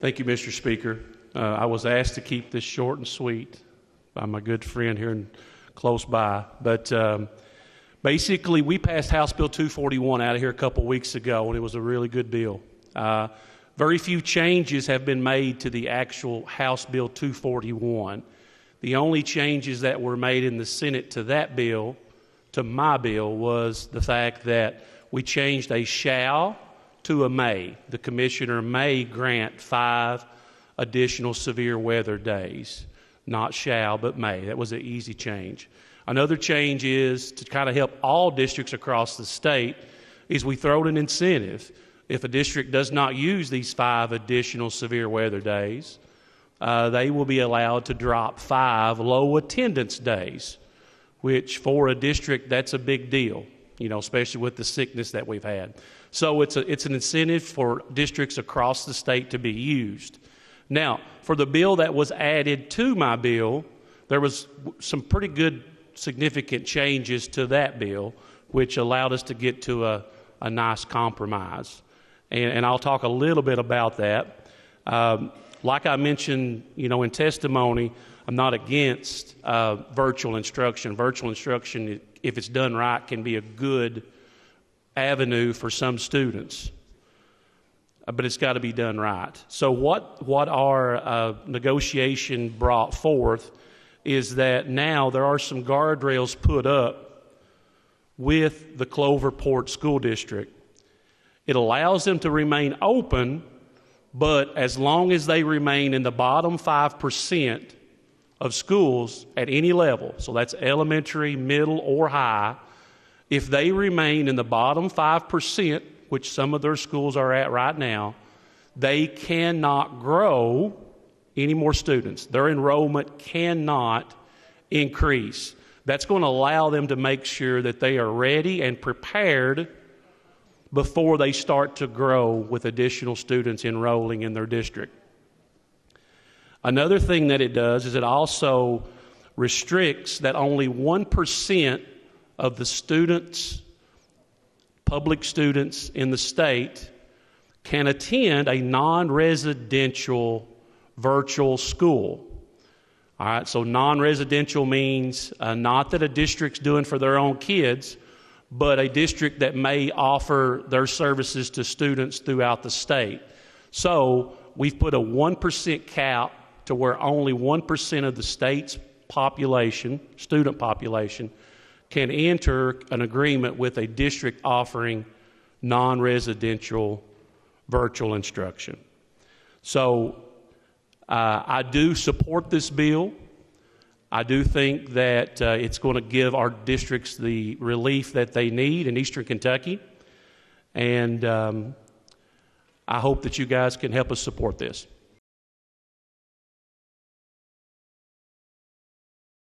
Thank you, Mr. Speaker. I was asked to keep this short and sweet by my good friend here close by. But basically, we passed House Bill 241 out of here a couple weeks ago, and it was a really good bill. Very few changes have been made to the actual House Bill 241. The only changes that were made in the Senate to that bill, to my bill, was the fact that we changed a shall to a may. The commissioner may grant 5 additional severe weather days. Not shall, but may. That was an easy change. Another change is to kind of help all districts across the state is we throw an incentive. If a district does not use these 5 additional severe weather days, they will be allowed to drop 5 low attendance days, which for a district, that's a big deal, especially with the sickness that we've had. So it's an incentive for districts across the state to be used. Now, for the bill that was added to my bill, there was some pretty good significant changes to that bill, which allowed us to get to a nice compromise. And I'll talk a little bit about that. Like I mentioned, in testimony, I'm not against virtual instruction. Virtual instruction, if it's done right, can be a good avenue for some students, but it's got to be done right. So what our negotiation brought forth is that now there are some guardrails put up with the Cloverport School District. It allows them to remain open, but as long as they remain in the bottom 5% of schools at any level, so that's elementary, middle, or high, if they remain in the bottom 5%, which some of their schools are at right now, they cannot grow any more students. Their enrollment cannot increase. That's going to allow them to make sure that they are ready and prepared before they start to grow with additional students enrolling in their district. Another thing that it does is it also restricts that only 1% of the students, public students in the state, can attend a non-residential virtual school. All right, so non-residential means not that a district's doing for their own kids, but a district that may offer their services to students throughout the state. So we've put a 1% cap to where only 1% of the state's population, student population, can enter an agreement with a district offering non-residential virtual instruction. So I do support this bill. I do think that it's going to give our districts the relief that they need in Eastern Kentucky. And I hope that you guys can help us support this.